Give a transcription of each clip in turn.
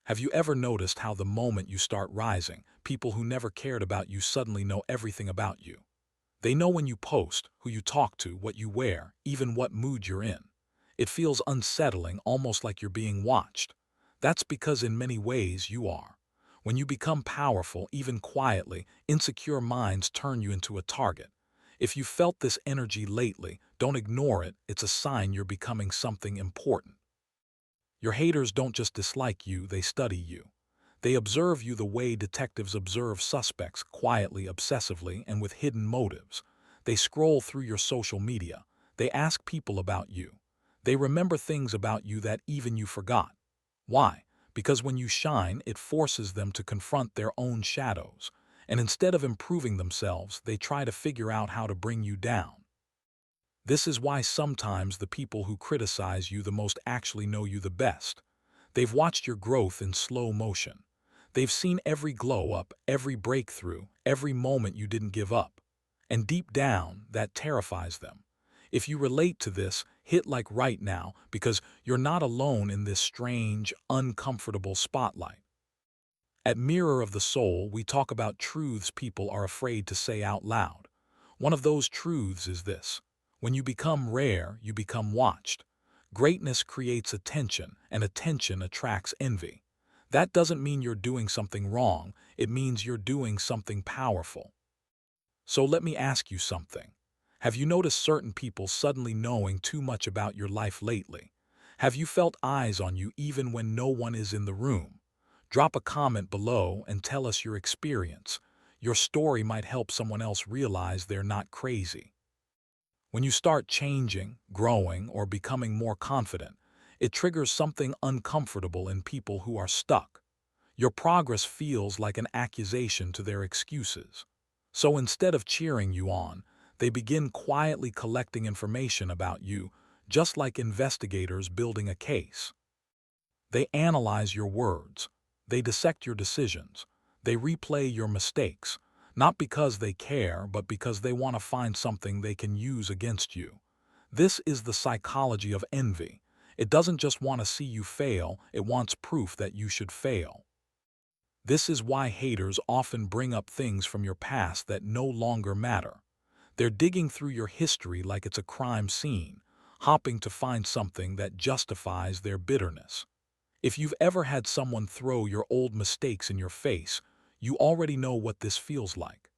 Have you ever noticed how the moment you start rising, people who never cared about you suddenly know everything about you? They know when you post, who you talk to, what you wear, even what mood you're in. It feels unsettling, almost like you're being watched. That's because in many ways you are. When you become powerful, even quietly, insecure minds turn you into a target. If you felt this energy lately, don't ignore it. It's a sign you're becoming something important. Your haters don't just dislike you, they study you. They observe you the way detectives observe suspects, quietly, obsessively, and with hidden motives. They scroll through your social media. They ask people about you. They remember things about you that even you forgot. Why? Because when you shine, it forces them to confront their own shadows. And instead of improving themselves, they try to figure out how to bring you down. This is why sometimes the people who criticize you the most actually know you the best. They've watched your growth in slow motion. They've seen every glow up, every breakthrough, every moment you didn't give up. And deep down, that terrifies them. If you relate to this, hit like right now, because you're not alone in this strange, uncomfortable spotlight. At Mirror of the Soul, we talk about truths people are afraid to say out loud. One of those truths is this: when you become rare, you become watched. Greatness creates attention, and attention attracts envy. That doesn't mean you're doing something wrong, it means you're doing something powerful. So let me ask you something. Have you noticed certain people suddenly knowing too much about your life lately? Have you felt eyes on you even when no one is in the room? Drop a comment below and tell us your experience. Your story might help someone else realize they're not crazy. When you start changing, growing, or becoming more confident, it triggers something uncomfortable in people who are stuck. Your progress feels like an accusation to their excuses. So instead of cheering you on, they begin quietly collecting information about you, just like investigators building a case. They analyze your words. They dissect your decisions. They replay your mistakes, not because they care, but because they want to find something they can use against you. This is the psychology of envy. It doesn't just want to see you fail, it wants proof that you should fail. This is why haters often bring up things from your past that no longer matter. They're digging through your history like it's a crime scene, hoping to find something that justifies their bitterness. If you've ever had someone throw your old mistakes in your face, you already know what this feels like.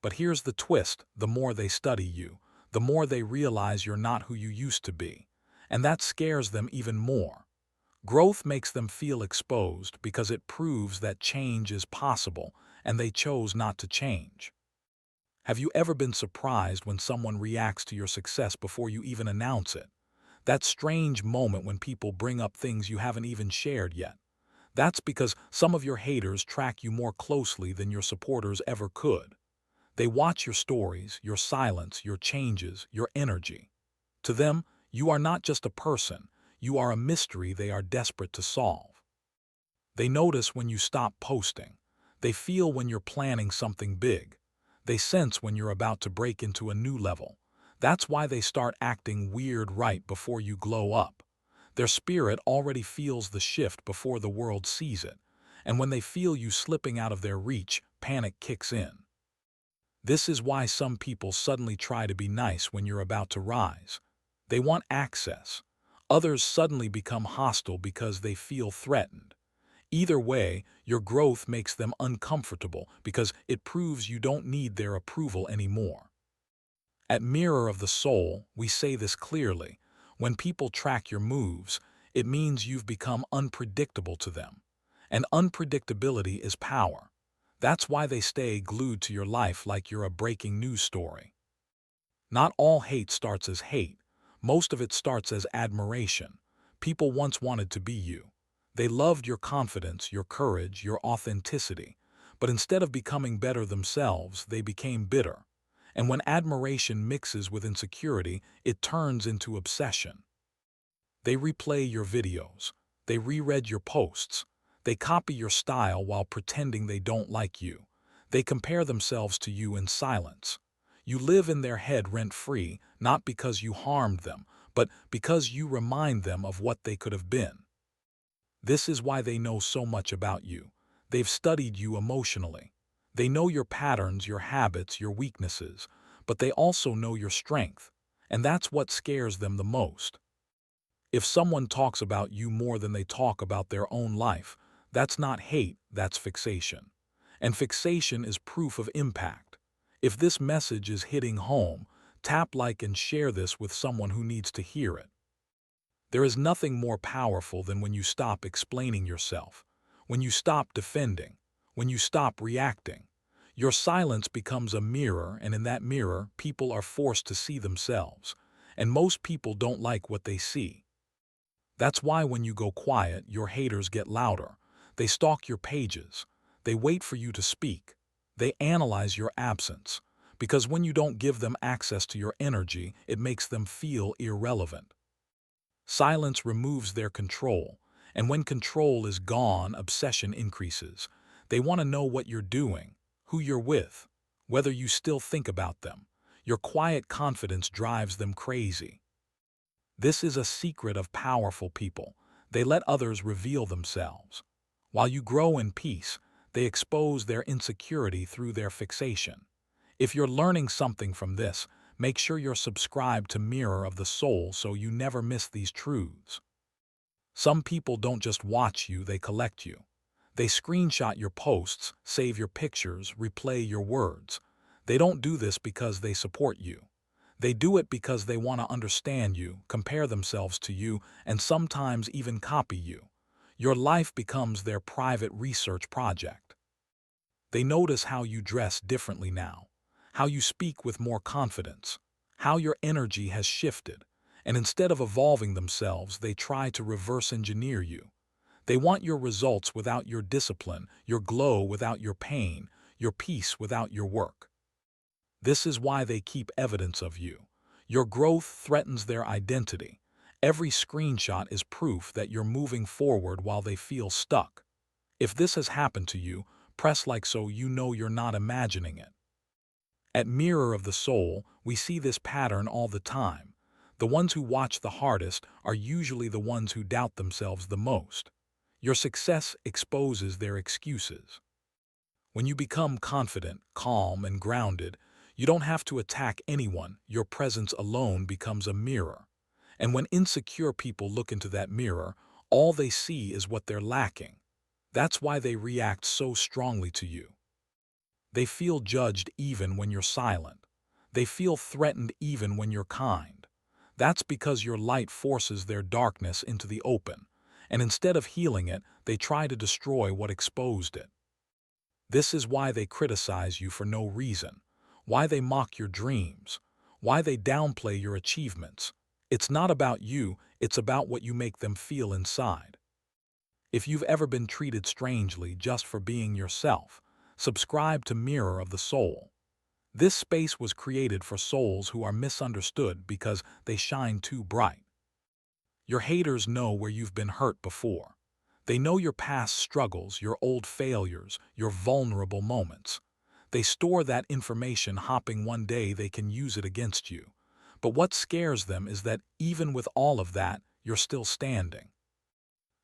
But here's the twist: the more they study you, the more they realize you're not who you used to be. And that scares them even more. Growth makes them feel exposed because it proves that change is possible, and they chose not to change. Have you ever been surprised when someone reacts to your success before you even announce it? That strange moment when people bring up things you haven't even shared yet. That's because some of your haters track you more closely than your supporters ever could. They watch your stories, your silence, your changes, your energy. To them, you are not just a person, you are a mystery they are desperate to solve. They notice when you stop posting. They feel when you're planning something big. They sense when you're about to break into a new level. That's why they start acting weird right before you glow up. Their spirit already feels the shift before the world sees it. And when they feel you slipping out of their reach, panic kicks in. This is why some people suddenly try to be nice when you're about to rise. They want access. Others suddenly become hostile because they feel threatened. Either way, your growth makes them uncomfortable because it proves you don't need their approval anymore. At Mirror of the Soul, we say this clearly: when people track your moves, it means you've become unpredictable to them. And unpredictability is power. That's why they stay glued to your life like you're a breaking news story. Not all hate starts as hate. Most of it starts as admiration. People once wanted to be you. They loved your confidence, your courage, your authenticity. But instead of becoming better themselves, they became bitter. And when admiration mixes with insecurity, it turns into obsession. They replay your videos. They reread your posts. They copy your style while pretending they don't like you. They compare themselves to you in silence. You live in their head rent-free, not because you harmed them, but because you remind them of what they could have been. This is why they know so much about you. They've studied you emotionally. They know your patterns, your habits, your weaknesses, but they also know your strength, and that's what scares them the most. If someone talks about you more than they talk about their own life, that's not hate, that's fixation. And fixation is proof of impact. If this message is hitting home, tap like and share this with someone who needs to hear it. There is nothing more powerful than when you stop explaining yourself, when you stop defending, when you stop reacting. Your silence becomes a mirror, and in that mirror, people are forced to see themselves. And most people don't like what they see. That's why when you go quiet, your haters get louder. They stalk your pages. They wait for you to speak. They analyze your absence. Because when you don't give them access to your energy, it makes them feel irrelevant. Silence removes their control, and when control is gone, obsession increases. They want to know what you're doing, who you're with, whether you still think about them. Your quiet confidence drives them crazy. This is a secret of powerful people. They let others reveal themselves. While you grow in peace, they expose their insecurity through their fixation. If you're learning something from this, make sure you're subscribed to Mirror of the Soul so you never miss these truths. Some people don't just watch you, they collect you. They screenshot your posts, save your pictures, replay your words. They don't do this because they support you. They do it because they want to understand you, compare themselves to you, and sometimes even copy you. Your life becomes their private research project. They notice how you dress differently now, how you speak with more confidence, how your energy has shifted, and instead of evolving themselves, they try to reverse engineer you. They want your results without your discipline, your glow without your pain, your peace without your work. This is why they keep evidence of you. Your growth threatens their identity. Every screenshot is proof that you're moving forward while they feel stuck. If this has happened to you, press like so you know you're not imagining it. At Mirror of the Soul, we see this pattern all the time. The ones who watch the hardest are usually the ones who doubt themselves the most. Your success exposes their excuses. When you become confident, calm, and grounded, you don't have to attack anyone. Your presence alone becomes a mirror. And when insecure people look into that mirror, all they see is what they're lacking. That's why they react so strongly to you. They feel judged even when you're silent. They feel threatened even when you're kind. That's because your light forces their darkness into the open, and instead of healing it, they try to destroy what exposed it. This is why they criticize you for no reason, why they mock your dreams, why they downplay your achievements. It's not about you, it's about what you make them feel inside. If you've ever been treated strangely just for being yourself, subscribe to Mirror of the Soul. This space was created for souls who are misunderstood because they shine too bright. Your haters know where you've been hurt before. They know your past struggles, your old failures, your vulnerable moments. They store that information hoping one day they can use it against you. But what scares them is that even with all of that, you're still standing.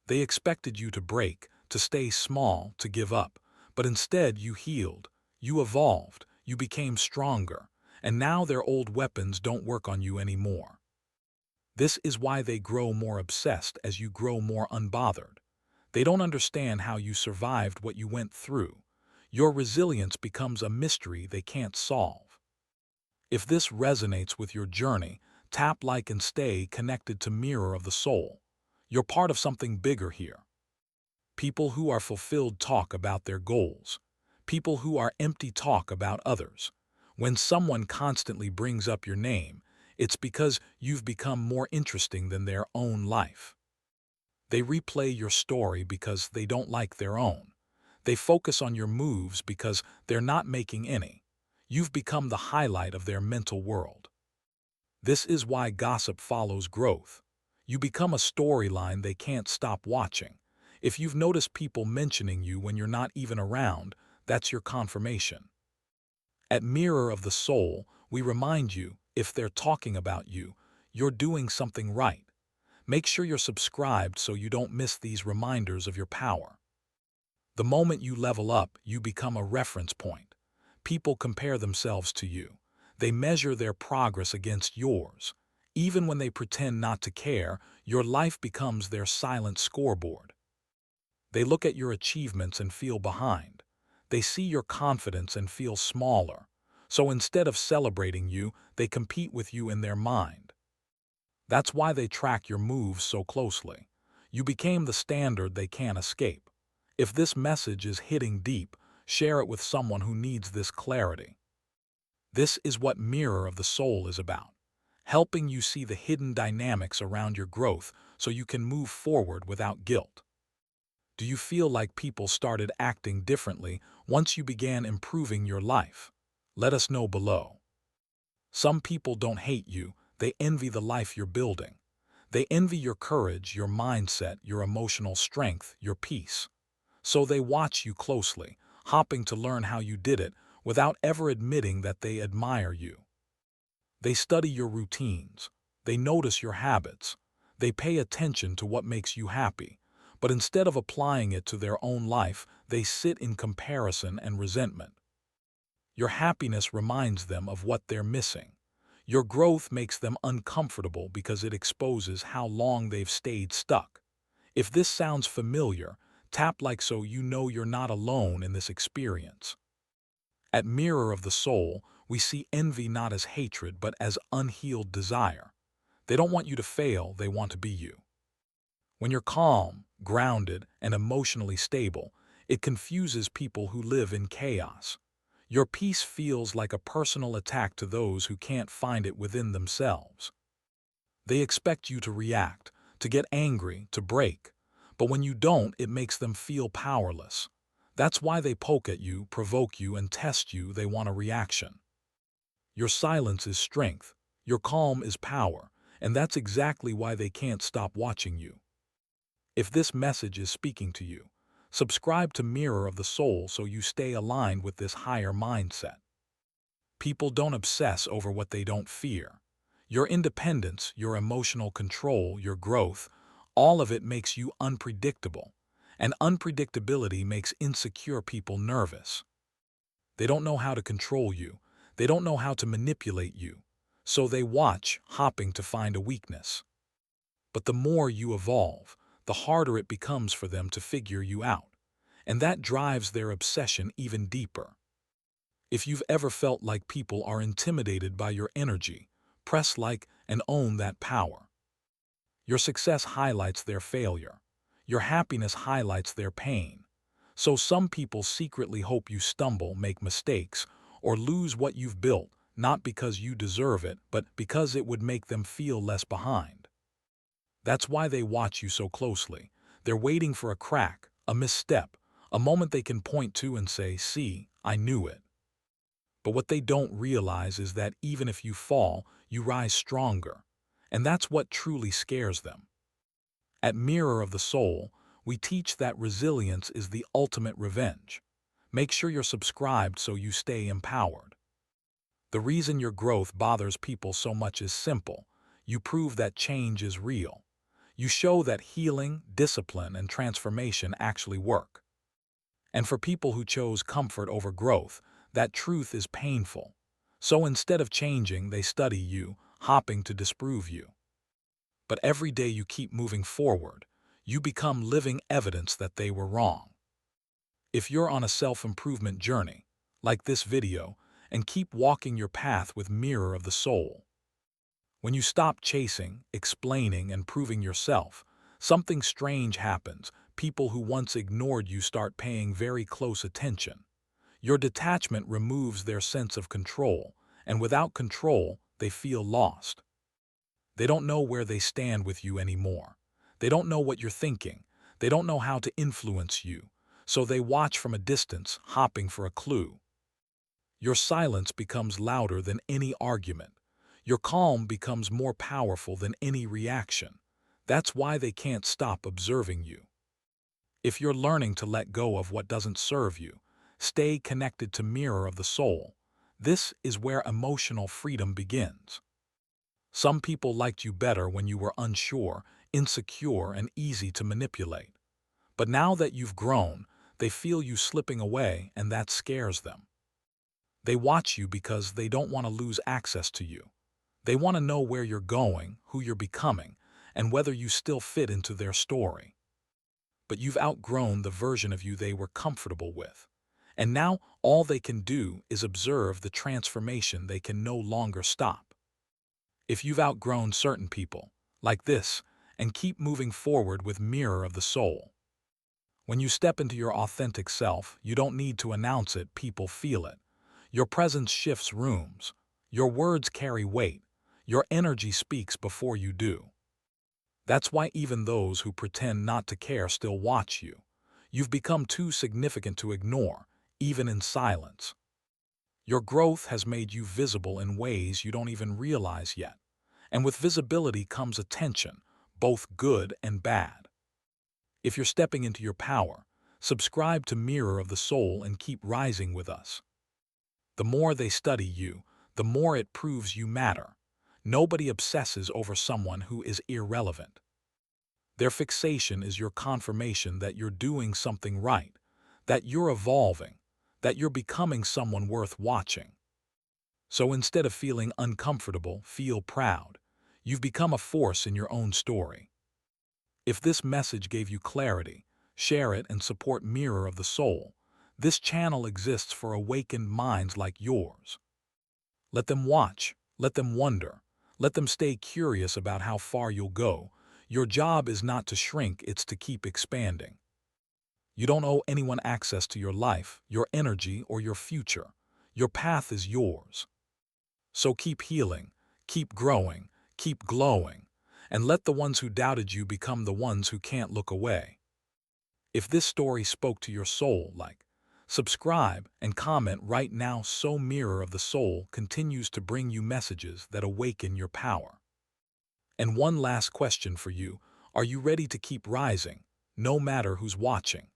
They expected you to break, to stay small, to give up. But instead you healed, you evolved, you became stronger, and now their old weapons don't work on you anymore. This is why they grow more obsessed as you grow more unbothered. They don't understand how you survived what you went through. Your resilience becomes a mystery they can't solve. If this resonates with your journey, tap like and stay connected to Mirror of the Soul. You're part of something bigger here. People who are fulfilled talk about their goals. People who are empty talk about others. When someone constantly brings up your name, it's because you've become more interesting than their own life. They replay your story because they don't like their own. They focus on your moves because they're not making any. You've become the highlight of their mental world. This is why gossip follows growth. You become a storyline they can't stop watching. If you've noticed people mentioning you when you're not even around, that's your confirmation. At Mirror of the Soul, we remind you, if they're talking about you, you're doing something right. Make sure you're subscribed so you don't miss these reminders of your power. The moment you level up, you become a reference point. People compare themselves to you. They measure their progress against yours. Even when they pretend not to care, your life becomes their silent scoreboard. They look at your achievements and feel behind. They see your confidence and feel smaller. So instead of celebrating you, they compete with you in their mind. That's why they track your moves so closely. You became the standard they can't escape. If this message is hitting deep, share it with someone who needs this clarity. This is what Mirror of the Soul is about, helping you see the hidden dynamics around your growth so you can move forward without guilt. Do you feel like people started acting differently once you began improving your life? Let us know below. Some people don't hate you, they envy the life you're building. They envy your courage, your mindset, your emotional strength, your peace. So they watch you closely, hopping to learn how you did it without ever admitting that they admire you. They study your routines. They notice your habits. They pay attention to what makes you happy. But instead of applying it to their own life, they sit in comparison and resentment. Your happiness reminds them of what they're missing. Your growth makes them uncomfortable because it exposes how long they've stayed stuck. If this sounds familiar, tap like so you know you're not alone in this experience. At Mirror of the Soul, we see envy not as hatred but as unhealed desire. They don't want you to fail, they want to be you. When you're calm, grounded, and emotionally stable, it confuses people who live in chaos. Your peace feels like a personal attack to those who can't find it within themselves. They expect you to react, to get angry, to break. But when you don't, it makes them feel powerless. That's why they poke at you, provoke you, and test you. They want a reaction. Your silence is strength. Your calm is power. And that's exactly why they can't stop watching you. If this message is speaking to you, subscribe to Mirror of the Soul so you stay aligned with this higher mindset. People don't obsess over what they don't fear. Your independence, your emotional control, your growth, all of it makes you unpredictable. And unpredictability makes insecure people nervous. They don't know how to control you. They don't know how to manipulate you. So they watch, hopping to find a weakness. But the more you evolve, the harder it becomes for them to figure you out. And that drives their obsession even deeper. If you've ever felt like people are intimidated by your energy, press like and own that power. Your success highlights their failure. Your happiness highlights their pain. So some people secretly hope you stumble, make mistakes, or lose what you've built, not because you deserve it, but because it would make them feel less behind. That's why they watch you so closely. They're waiting for a crack, a misstep, a moment they can point to and say, "See, I knew it." But what they don't realize is that even if you fall, you rise stronger. And that's what truly scares them. At Mirror of the Soul, we teach that resilience is the ultimate revenge. Make sure you're subscribed so you stay empowered. The reason your growth bothers people so much is simple. You prove that change is real. You show that healing, discipline, and transformation actually work. And for people who chose comfort over growth, that truth is painful. So instead of changing, they study you, hopping to disprove you. But every day you keep moving forward, you become living evidence that they were wrong. If you're on a self-improvement journey, like this video, and keep walking your path with Mirror of the Soul. When you stop chasing, explaining, and proving yourself, something strange happens. People who once ignored you start paying very close attention. Your detachment removes their sense of control, and without control, they feel lost. They don't know where they stand with you anymore. They don't know what you're thinking. They don't know how to influence you. So they watch from a distance, hopping for a clue. Your silence becomes louder than any argument. Your calm becomes more powerful than any reaction. That's why they can't stop observing you. If you're learning to let go of what doesn't serve you, stay connected to Mirror of the Soul. This is where emotional freedom begins. Some people liked you better when you were unsure, insecure, and easy to manipulate. But now that you've grown, they feel you slipping away, and that scares them. They watch you because they don't want to lose access to you. They want to know where you're going, who you're becoming, and whether you still fit into their story. But you've outgrown the version of you they were comfortable with. And now all they can do is observe the transformation they can no longer stop. If you've outgrown certain people, like this, and keep moving forward with Mirror of the Soul. When you step into your authentic self, you don't need to announce it, people feel it. Your presence shifts rooms. Your words carry weight. Your energy speaks before you do. That's why even those who pretend not to care still watch you. You've become too significant to ignore, even in silence. Your growth has made you visible in ways you don't even realize yet. And with visibility comes attention, both good and bad. If you're stepping into your power, subscribe to Mirror of the Soul and keep rising with us. The more they study you, the more it proves you matter. Nobody obsesses over someone who is irrelevant. Their fixation is your confirmation that you're doing something right, that you're evolving, that you're becoming someone worth watching. So instead of feeling uncomfortable, feel proud. You've become a force in your own story. If this message gave you clarity, share it and support Mirror of the Soul. This channel exists for awakened minds like yours. Let them watch, let them wonder, let them stay curious about how far you'll go. Your job is not to shrink, it's to keep expanding. You don't owe anyone access to your life, your energy, or your future. Your path is yours. So keep healing, keep growing, keep glowing, and let the ones who doubted you become the ones who can't look away. If this story spoke to your soul, subscribe and comment right now so Mirror of the Soul continues to bring you messages that awaken your power. And one last question for you, are you ready to keep rising, no matter who's watching?